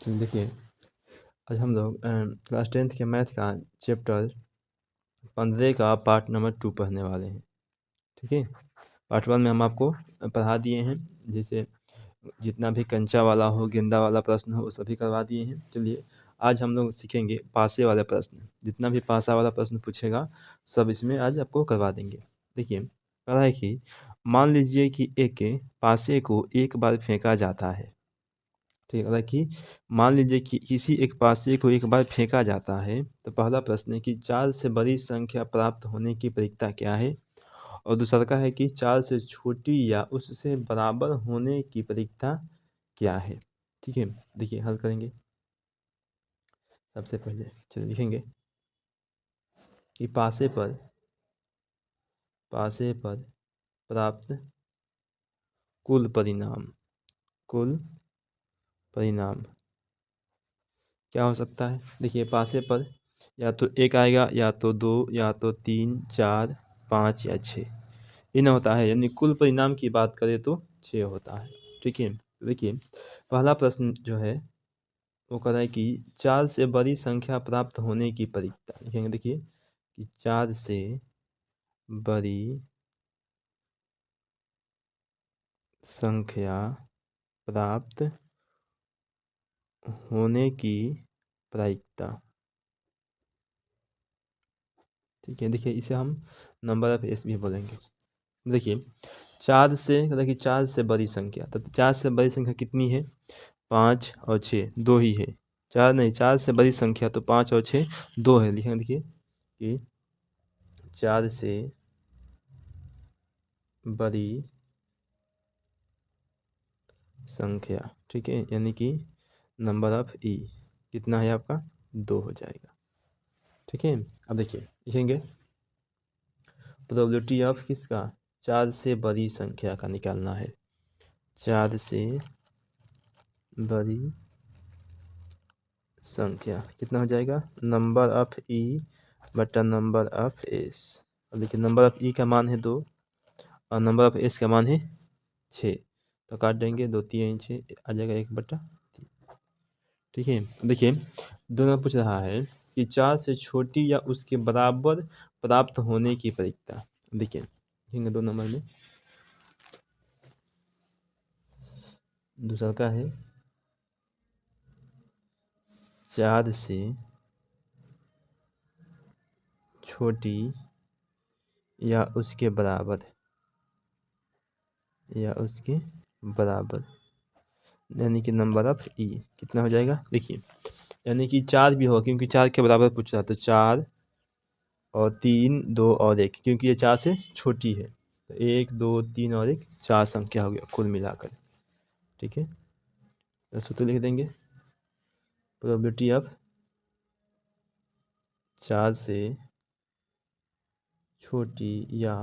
चलिए देखिए, आज हम लोग क्लास 10th के मैथ का चैप्टर 15 का पार्ट नंबर 2 पढ़ने वाले हैं। ठीक है, पार्ट 1 में हम आपको पढ़ा दिए हैं, जैसे जितना भी कंचा वाला हो, गेंदा वाला प्रश्न हो, वो सभी करवा दिए हैं। चलिए आज हम लोग सीखेंगे पासे वाले प्रश्न। जितना भी पासा वाला प्रश्न पूछेगा सब इसमें आज आपको करवा देंगे। देखिए कह है कि मान लीजिए कि एक पासे को एक बार फेंका जाता है। ठीक है कि मान लीजिए कि किसी एक पासे को एक बार फेंका जाता है, तो पहला प्रश्न है कि 4 से बड़ी संख्या प्राप्त होने की प्रायिकता क्या है, और दूसरा का है कि 4 से छोटी या उससे बराबर होने की प्रायिकता क्या है। ठीक है, देखिए हल करेंगे। सबसे पहले चलिए लिखेंगे कि पासे पर प्राप्त कुल परिणाम क्या हो सकता है। देखिए पासे पर या तो एक आएगा, या तो दो, या तो 3, 4, 5 या 6 इन होता है, यानी कुल परिणाम की बात करें तो 6 होता है। ठीक है, देखिए पहला प्रश्न जो है वो कह रहा है कि 4 से बड़ी संख्या प्राप्त होने की प्रायिकता लिखेंगे। देखिए कि 4 से बड़ी संख्या प्राप्त होने की प्रायिकता। ठीक है, देखिए इसे हम नंबर ऑफ एस भी बोलेंगे। देखिए 4 से बड़ी संख्या, तो 4 से बड़ी संख्या कितनी है, 5 और 6 दो ही है। 4 नहीं, 4 से बड़ी संख्या तो 5 और 6 दो है। लिखेंगे देखिए कि 4 से बड़ी संख्या, ठीक है, यानी कि नंबर ऑफ ई कितना है आपका, 2 हो जाएगा। ठीक है, अब देखिए लिखेंगे प्रोबेबिलिटी ऑफ किसका, 4 से बड़ी संख्या का निकालना है। 4 से बड़ी संख्या कितना हो जाएगा, नंबर ऑफ ई बटा नंबर ऑफ एस। अब देखिए नंबर ऑफ ई का मान है 2 और नंबर ऑफ एस का मान है 6, तो काट देंगे, 2 3 6 आ जाएगा 1/3। ठीक है, देखिए दोनों पूछ रहा है कि 4 से छोटी या उसके बराबर प्राप्त होने की प्रायिकता। देखिए लिखेंगे 2 नंबर में, दूसरा का है 4 से छोटी या उसके बराबर यानी कि नंबर ऑफ ई कितना हो जाएगा। देखिए यानी कि 4 भी होगा, क्योंकि 4 के बराबर पूछ रहा, तो 4 और 3 2 और 1, क्योंकि ये 4 से छोटी है, तो 1 2 3 और 1 4 संख्या हो गया कुल मिलाकर। ठीक है, तो सूत्र लिख देंगे, प्रोबेबिलिटी ऑफ 4 से छोटी या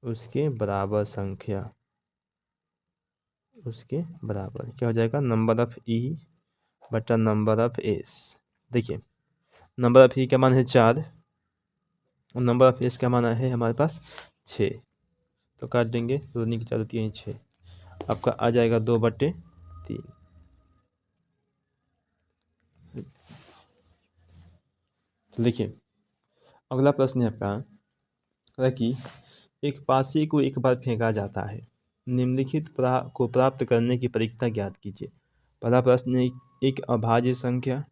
उसके बराबर संख्या, उसके बराबर क्या हो जाएगा, नंबर ऑफ ई बटा नंबर ऑफ एस। देखिए नंबर ऑफ ई का मान है 4 और नंबर ऑफ एस का मान है हमारे पास 6, तो काट देंगे, 2 दूनी की 4 3 6, आपका आ जाएगा 2/3। तो देखिए अगला प्रश्न है आपका कि एक पासे को एक बार फेंका जाता है, निम्नलिखित को प्राप्त करने की प्रायिकता ज्ञात कीजिए। पहला प्रश्न है एक अभाज्य संख्या,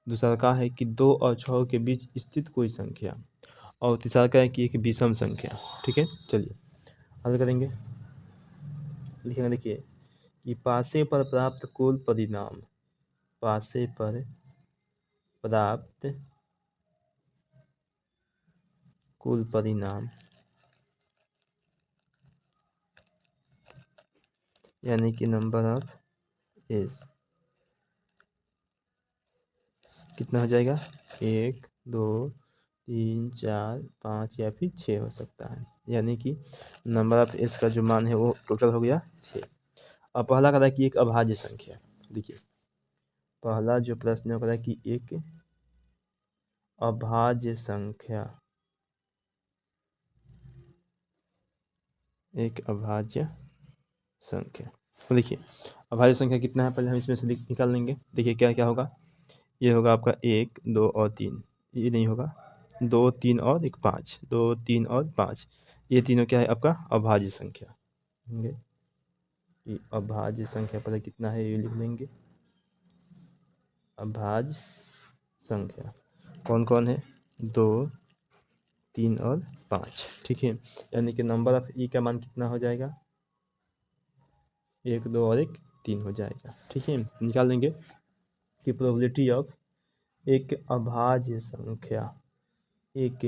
दूसरा का है कि 2 और 6 के बीच स्थित कोई संख्या, और तीसरा का है कि एक विषम संख्या। ठीक है, चलिए हल करेंगे। लिखेंगे देखिए कि पासे पर प्राप्त कुल परिणाम, पासे पर प्राप्त कुल परिणाम यानी कि नंबर ऑफ एस कितना हो जाएगा, 1 2 3 4 5 या फिर 6 हो सकता है, यानी कि नंबर ऑफ एस का जो मान है वो टोटल हो गया 6। अब पहला कह रहा है कि एक अभाज्य संख्या। देखिए पहला जो प्रश्न है कह रहा है कि एक अभाज्य संख्या, एक अभाज्य संख्या। तो देखिए अभाज्य संख्या कितना है पहले हम इसमें से निकाल लेंगे। देखिए क्या क्या होगा, ये होगा आपका 1 2 और 3, ये नहीं होगा 2 3 और एक 5, 2 3 और 5, ये तीनों क्या है आपका अभाज्य संख्या होंगे। ये अभाज्य संख्या पहले कितना है ये लिख लेंगे। अभाज्य संख्या कौन कौन है, 2 3 और 5, ठीक है। यानी कि नंबर ऑफ ई का मान कितना हो जाएगा, 1 2 और एक 3 हो जाएगा, ठीक है। निकाल लेंगे कि प्रोबेबिलिटी ऑफ एक अभाज्य संख्या, एक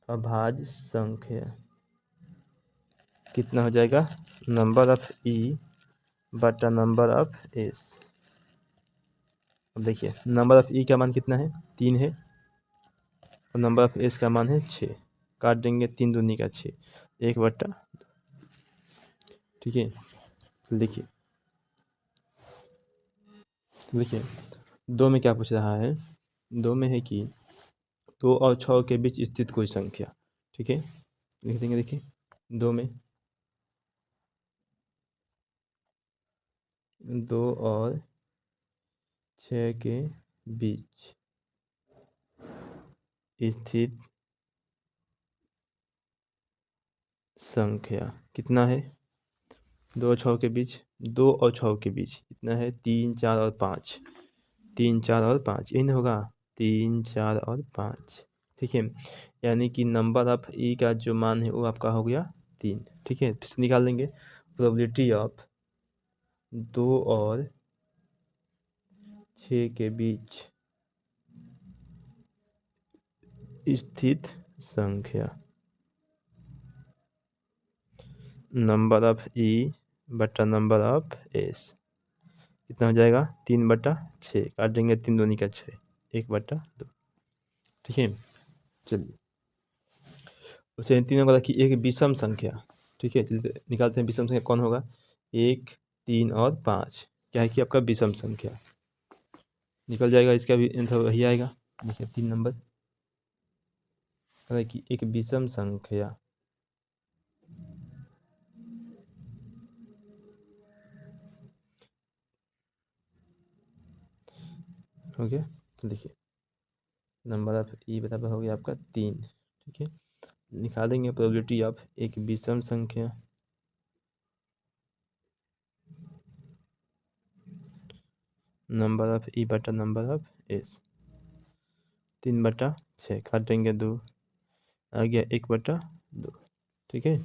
अभाज्य संख्या कितना हो जाएगा, नंबर ऑफ ई बटा नंबर ऑफ एस। अब देखिए नंबर ऑफ ई का मान कितना है, 3 है, और नंबर ऑफ एस का मान है 6। काट देंगे 3 दूनी का 6, 1 बटा, ठीक है। तो देखिए दो में क्या पूछ रहा है, दो में है कि 2 और 6 के बीच स्थित कोई संख्या, ठीक है। लिख देंगे, देखिए 2 में 2 और 6 के बीच स्थित संख्या कितना है, 2 और 6 के बीच, 2 और 6 के बीच कितना है, 3 4 और 5, 3 4 और 5, यही ना होगा 3 4 और 5, ठीक है। यानी कि नंबर ऑफ ई का जो मान है वो आपका हो गया 3, ठीक है। फिर निकाल लेंगे प्रोबेबिलिटी ऑफ 2 और 6 के बीच स्थित संख्या, नंबर ऑफ ई बटा नंबर ऑफ एस कितना हो जाएगा, 3 बटा 6, काट देंगे 3 दूनी का 6, 1 बटा 2, ठीक है। चलिए उसे 3 नंबर की एक विषम संख्या, ठीक है। चलिए निकालते हैं विषम संख्या कौन होगा, 1 3 और 5 क्या है कि आपका विषम संख्या निकल जाएगा, इसका भी आंसर वही आएगा। देखिए 3 नंबर कि एक विषम संख्या हो गया। तो देखिए नंबर ऑफ ई बराबर हो गया आपका 3, ठीक है। निकालेंगे प्रोबेबिलिटी ऑफ एक विषम संख्या, नंबर ऑफ ई बटा नंबर ऑफ एस, 3 बटा 6, काटेंगे 2, आ गया 1 बटा 2, ठीक है।